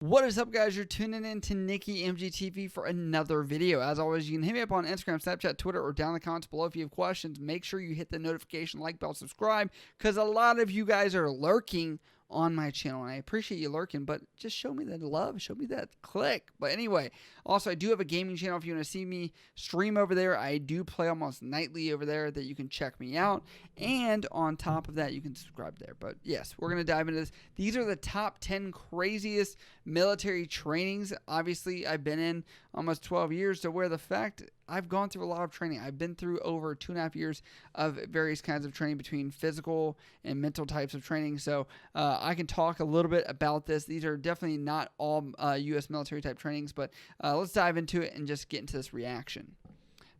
What is up, guys? You're tuning in to NickyMGTV for another video. As always, you can hit me up on Instagram, Snapchat, Twitter, or down in the comments below if you have questions. Make sure you hit the notification, like bell, subscribe, because a lot of you guys are lurking on my channel, and I appreciate you lurking, but just show me that love, show me that click. But anyway, also, I do have a gaming channel if you want to see me stream over there. I do play almost nightly over there that you can check me out, and on top of that, you can subscribe there. But yes, we're going to dive into this. These are the top 10 craziest military trainings. Obviously, I've been in almost 12 years, to where the fact I've gone through a lot of training. I've been through over 2.5 years of various kinds of training between physical and mental types of training. So I can talk a little bit about this. These are definitely not all U.S. military type trainings, but let's dive into it and just get into this reaction.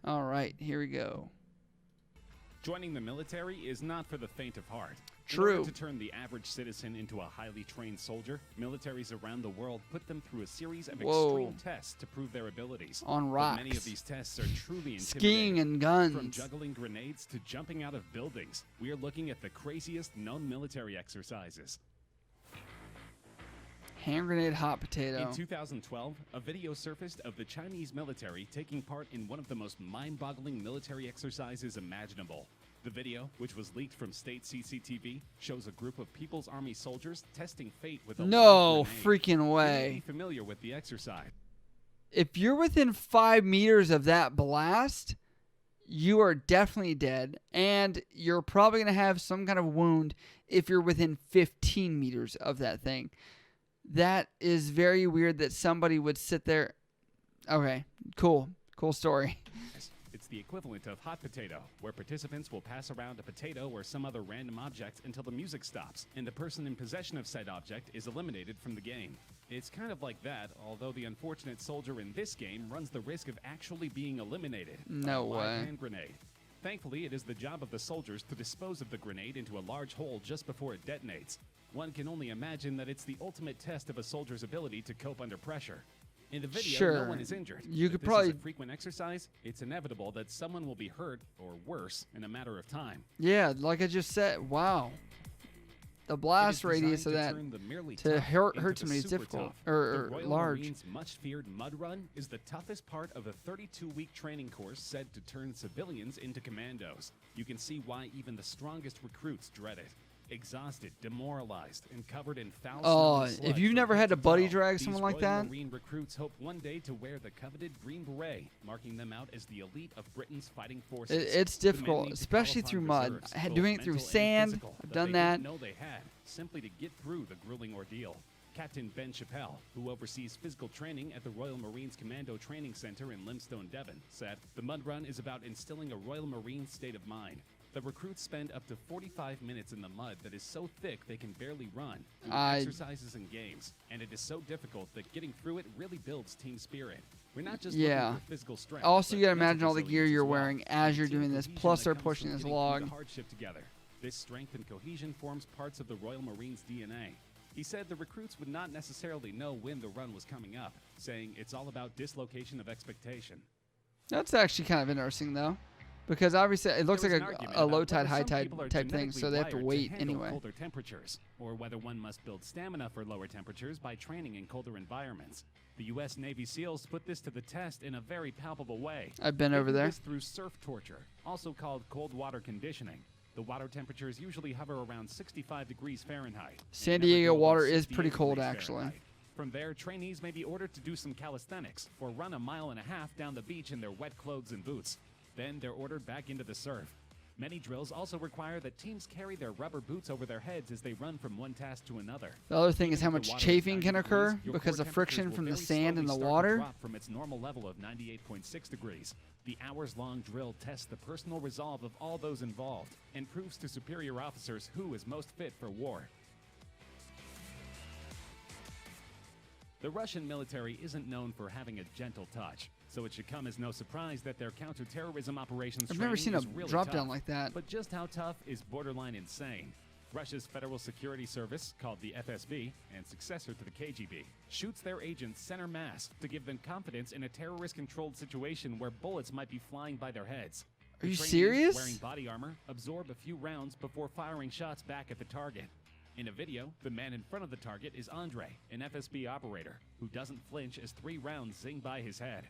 All right, here we go. Joining the military is not for the faint of heart. True. In order to turn the average citizen into a highly trained soldier, militaries around the world put them through a series of extreme tests to prove their abilities. On rocks. But many of these tests are truly intimidating. Skiing and guns. From juggling grenades to jumping out of buildings, we are looking at the craziest known military exercises. Hand grenade hot potato. In 2012, a video surfaced of the Chinese military taking part in one of the most mind-boggling military exercises imaginable. The video, which was leaked from state CCTV, shows a group of People's Army soldiers testing fate with a no grenade. freaking way. You may be familiar with the exercise. If you're within 5 meters of that blast, you are definitely dead, and you're probably going to have some kind of wound if you're within 15 meters of that thing. That is very weird that somebody would sit there. Okay, cool story. It's the equivalent of hot potato, where participants will pass around a potato or some other random object until the music stops, and the person in possession of said object is eliminated from the game. It's kind of like that, although the unfortunate soldier in this game runs the risk of actually being eliminated. No way. Hand grenade. Thankfully, it is the job of the soldiers to dispose of the grenade into a large hole just before it detonates. One can only imagine that it's the ultimate test of a soldier's ability to cope under pressure. In the video, no one is injured. You could This probably is a frequent exercise. It's inevitable that someone will be hurt, or worse, in a matter of time. Yeah, like I just said, wow. The blast radius of that to hurt somebody is difficult, or large. Marines' much-feared mud run is the toughest part of a 32-week training course said to turn civilians into commandos. You can see why even the strongest recruits dread it. Exhausted, demoralized, and covered in foul if you've never had to buddy drag someone like that. Marine recruits hope one day to wear the coveted green beret, marking them out as the elite of Britain's fighting forces. It's difficult, especially through mud. Doing it through sand, I've done that. Know they had, simply to get through the grueling ordeal. Captain Ben Chappell, who oversees physical training at the Royal Marines Commando Training Center in Limestone, Devon, said, "The mud run is about instilling a Royal Marine state of mind. The recruits spend up to 45 minutes in the mud that is so thick they can barely run, through exercises and games, and it is so difficult that getting through it really builds team spirit. We're not just looking for physical strength. Also, you gotta imagine all the gear you're wearing as you're doing this, plus they're pushing this log. Hardship together. This strength and cohesion forms parts of the Royal Marines' DNA. He said the recruits would not necessarily know when the run was coming up, saying it's all about dislocation of expectation. That's actually kind of interesting, though. Because obviously it looks like a low tide, high tide type thing, so they have to wait anyway. Colder temperatures, or whether one must build stamina for lower temperatures by training in colder environments. The U.S. Navy SEALs put this to the test in a very palpable way. I've been over there. Through surf torture, also called cold water conditioning. The water temperatures usually hover around 65 degrees Fahrenheit. San Diego water is pretty cold, actually. From there, trainees may be ordered to do some calisthenics or run 1.5 miles down the beach in their wet clothes and boots. Then they're ordered back into the surf. Many drills also require that teams carry their rubber boots over their heads as they run from one task to another. The other thing is how much chafing can occur because of friction from the sand and the water. From its normal level of 98.6 degrees. The hours-long drill tests the personal resolve of all those involved and proves to superior officers who is most fit for war. The Russian military isn't known for having a gentle touch, so it should come as no surprise that their counterterrorism operations I've never seen a really drop tough. down like that. But just how tough is borderline insane? Russia's Federal Security Service, called the FSB, and successor to the KGB, shoots their agents center mass to give them confidence in a terrorist-controlled situation where bullets might be flying by their heads. Are you Trainees serious? Wearing body armor absorb a few rounds before firing shots back at the target. In a video, the man in front of the target is Andre, an FSB operator, who doesn't flinch as 3 rounds zing by his head.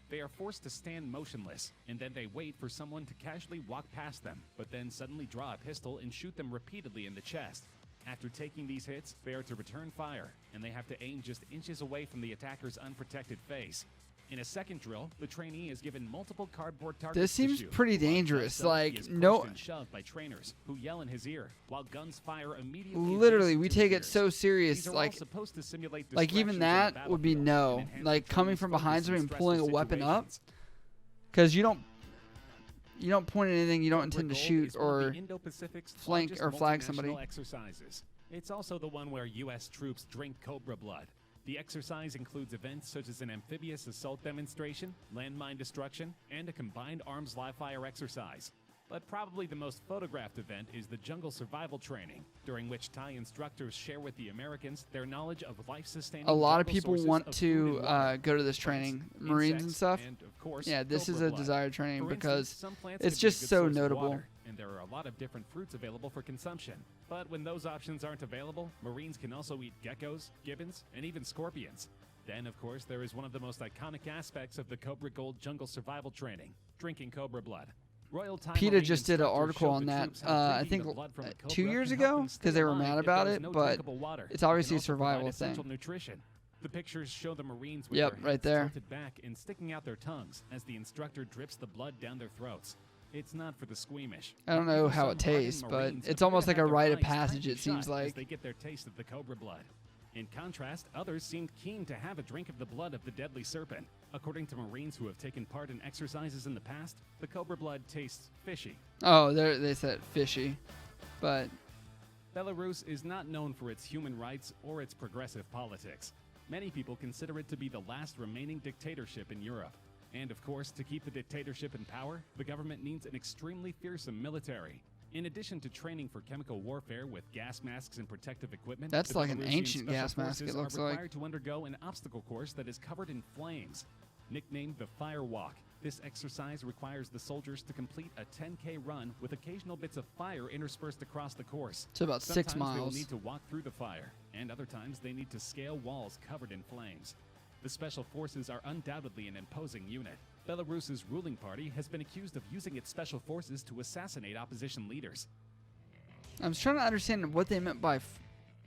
They are forced to stand motionless, and then they wait for someone to casually walk past them, but then suddenly draw a pistol and shoot them repeatedly in the chest. After taking these hits, they are to return fire, and they have to aim just inches away from the attacker's unprotected face. In a second drill, the trainee is given multiple cardboard targets. This seems to shoot. pretty While dangerous. he Like, is no, pushed and shoved by trainers who yell in his ear, while guns fire immediately. literally, adjacent we to take his it so ears. serious. These are all Like supposed to simulate even distractions on the that would be battlefield no. and enhance Like the coming trainee's from focus behind in somebody and stressful pulling a weapon up, situations. because you don't point at anything you don't Cobra intend to Gold shoot is one of or the Indo-Pacific's flank largest or flag multinational somebody. exercises. It's also the one where U.S. troops drink Cobra blood. The exercise includes events such as an amphibious assault demonstration, landmine destruction, and a combined arms live-fire exercise. But probably the most photographed event is the jungle survival training, during which Thai instructors share with the Americans their knowledge of life-sustaining A lot of jungle people sources want of food to and water, go to this plants, training, Marines and insects, stuff. and, of course, Yeah, this is Cobra a blood. desired training For because instance, some plants it's can be a just good so source of notable. water, and there are a lot of different fruits available for consumption. But when those options aren't available, Marines can also eat geckos, gibbons, and even scorpions. Then, of course, there is one of the most iconic aspects of the Cobra Gold jungle survival training, drinking Cobra blood. Royal Thai PETA Marine just did an instructors article showed on the that, troops how I drinking think the blood from a 2 cobra years can help ago, them stay because they were alive mad if about there is it, no but drinkable water. it's It obviously can a also provide survival essential thing. nutrition. The pictures show the Marines with Yep, their right heads there. tilted back and sticking out their tongues as the instructor drips the blood down their throats. It's not for the squeamish. I don't know Even how some it tastes, hardened but Marines it's appear almost to like have a their rite of eyes passage, tightly it seems shut like. as they get their taste of the cobra blood. In contrast, others seemed keen to have a drink of the blood of the deadly serpent. According to Marines who have taken part in exercises in the past, the cobra blood tastes fishy. Oh, they said fishy, but Belarus is not known for its human rights or its progressive politics. Many people consider it to be the last remaining dictatorship in Europe. And of course, to keep the dictatorship in power, the government needs an extremely fearsome military. In addition to training for chemical warfare with gas masks and protective equipment, That's the like an Belarusian ancient special gas mask, it forces looks are like. required to undergo an obstacle course that is covered in flames. Nicknamed the Fire Walk, this exercise requires the soldiers to complete a 10K run with occasional bits of fire interspersed across the course. it's about 6 Sometimes they will miles. need to walk through the fire, and other times they need to scale walls covered in flames. The Special Forces are undoubtedly an imposing unit. Belarus's ruling party has been accused of using its special forces to assassinate opposition leaders. I was trying to understand what they meant by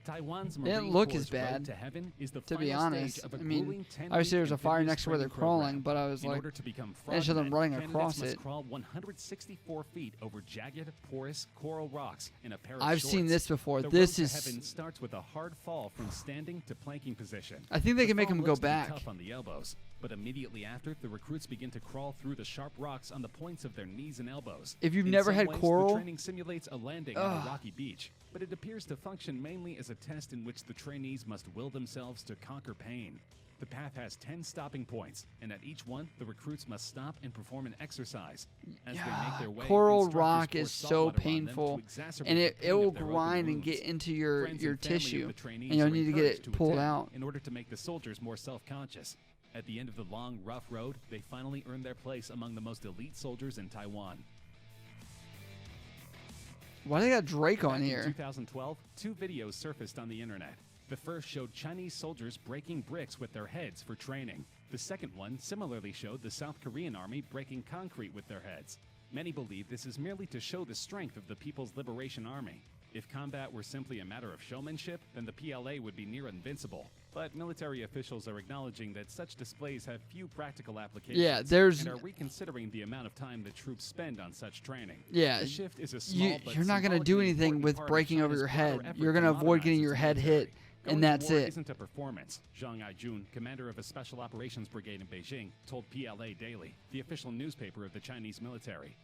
Taiwan's They didn't Marine look Corps' as bad, road to heaven is the to be final honest. stage of a I mean, grueling 10-week obviously there's a fire amphibious next to where they're training program. crawling, but I was In like, order to become I show them frogmen, running candidates across must it. crawl 164 feet over jagged, porous coral rocks in a pair of I've seen shorts. this before. The This road is- to heaven starts with a hard fall from standing to planking position. I think they The can make fall them go looks to be back. tough on the elbows, but immediately after, the recruits begin to crawl through the sharp rocks on the points of their knees and elbows. If you've In never some had ways, coral- the training simulates a landing on Ugh. a rocky beach, but it appears to function mainly as a test in which the trainees must will themselves to conquer pain. The path has 10 stopping points, and at each one, the recruits must stop and perform an exercise. As they make their way, Coral instructors rock pour is salt so water on them to painful, exacerbate and the it pain will of their open grind and get wounds. into your Friends and family of tissue, the trainees and you'll are need to get encouraged it to pulled attend out. in order to make the soldiers more self-conscious. At the end of the long, rough road, they finally earn their place among the most elite soldiers in Taiwan. Why they got Drake on Back in here? 2012, 2 videos surfaced on the internet. The first showed Chinese soldiers breaking bricks with their heads for training. The second one similarly showed the South Korean army breaking concrete with their heads. Many believe this is merely to show the strength of the People's Liberation Army. If combat were simply a matter of showmanship, then the PLA would be near invincible. But military officials are acknowledging that such displays have few practical applications. Yeah, there's- and are reconsidering the amount of time that troops spend on such training. Yeah, The shift is a small but you're not going to do symbolically anything important with part of breaking over China's your broader head. effort You're to going to avoid getting modernize your its head military. hit, Going and to that's war it. Isn't a performance. Zhang Aijun, commander of a special operations brigade in Beijing, told PLA Daily, the official newspaper of the Chinese military.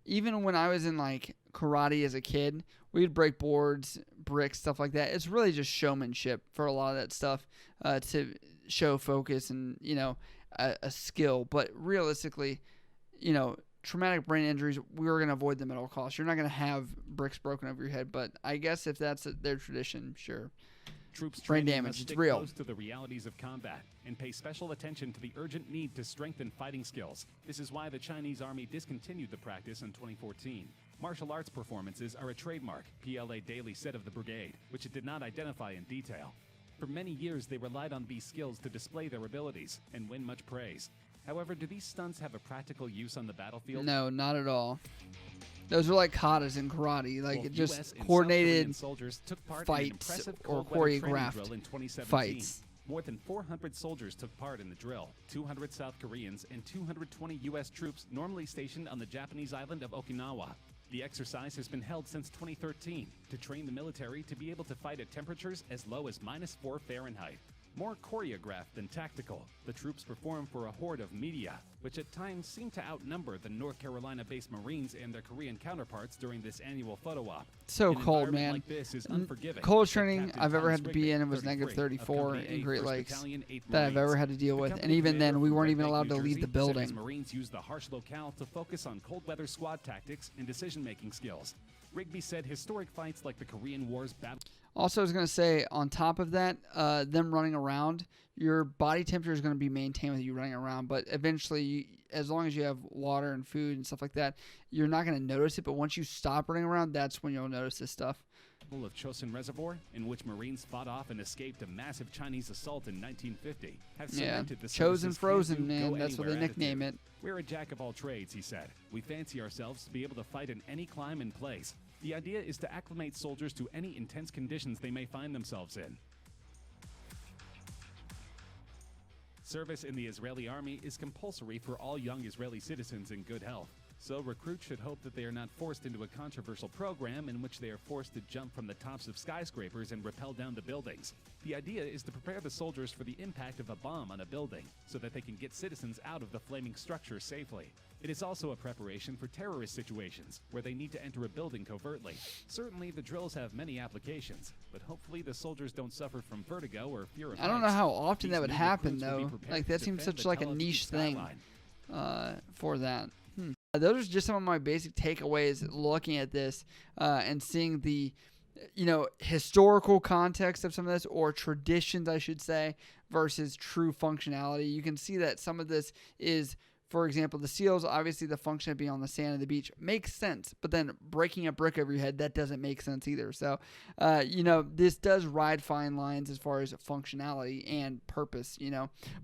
Even when I was in like karate as a kid, we'd break boards, bricks, stuff like that. It's really just showmanship for a lot of that stuff to show focus and, a skill. But realistically, traumatic brain injuries, we were going to avoid them at all costs. You're not going to have bricks broken over your head, but I guess if that's their tradition, sure. Troops Brain training damage, must it's stick real. close to the realities of combat and pay special attention to the urgent need to strengthen fighting skills. This is why the Chinese army discontinued the practice in 2014. Martial arts performances are a trademark, PLA Daily said of the brigade, which it did not identify in detail. For many years, they relied on these skills to display their abilities and win much praise. However, do these stunts have a practical use on the battlefield? No, not at all. Those are like katas in karate, like Both just US and South coordinated Korean soldiers took part in an fights impressive or cold-weather training choreographed drill in 2017. fights. More than 400 soldiers took part in the drill. 200 South Koreans and 220 U.S. troops normally stationed on the Japanese island of Okinawa. The exercise has been held since 2013 to train the military to be able to fight at temperatures as low as -4 Fahrenheit. More choreographed than tactical, the troops perform for a horde of media, which at times seem to outnumber the North Carolina-based Marines and their Korean counterparts during this annual photo op. So An cold, environment man. like this is unforgiving. Coldest said training Captain I've ever Thomas had to be in Rigby, was 33, of -34 Company in A, Great 1st Lakes Battalion, 8th that I've ever Marines. had to deal The with. company And even commander then, we from weren't Red even Bank, allowed New to leave the Jersey, said his building. Marines use the harsh locale to focus on cold weather squad tactics and decision-making skills. Rigby said historic fights like the Korean War's battle. Also, I was going to say, on top of that, them running around, your body temperature is going to be maintained with you running around. But eventually, as long as you have water and food and stuff like that, you're not going to notice it. But once you stop running around, that's when you'll notice this stuff. Of Chosin Reservoir, in which Marines fought off and escaped a massive Chinese assault in 1950, have cemented the Chosen service's Frozen, can-do, man. That's what they go-anywhere nickname attitude. it. We're a jack of all trades, he said. We fancy ourselves to be able to fight in any climb and place. The idea is to acclimate soldiers to any intense conditions they may find themselves in. Service in the Israeli army is compulsory for all young Israeli citizens in good health. So recruits should hope that they are not forced into a controversial program in which they are forced to jump from the tops of skyscrapers and rappel down the buildings. The idea is to prepare the soldiers for the impact of a bomb on a building so that they can get citizens out of the flaming structure safely. It is also a preparation for terrorist situations where they need to enter a building covertly. Certainly the drills have many applications, but hopefully the soldiers don't suffer from vertigo or fear of I don't know heights. how often These that would new happen, recruits will be though. prepared Like, to that seems defend such the like a Tel Aviv niche thing skyline. for that. Those are just some of my basic takeaways looking at this and seeing the, historical context of some of this, or traditions, I should say, versus true functionality. You can see that some of this is, for example, the SEALs, obviously the function of being on the sand of the beach makes sense, but then breaking a brick over your head, that doesn't make sense either. So, this does ride fine lines as far as functionality and purpose,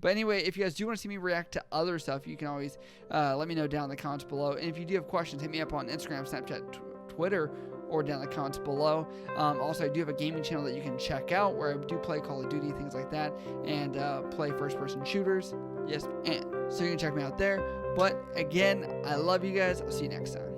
But anyway, if you guys do want to see me react to other stuff, you can always let me know down in the comments below. And if you do have questions, hit me up on Instagram, Snapchat, Twitter, or down in the comments below. Also, I do have a gaming channel that you can check out where I do play Call of Duty, things like that, and play first-person shooters. Yes, and so you can check me out there. But again, I love you guys. I'll see you next time.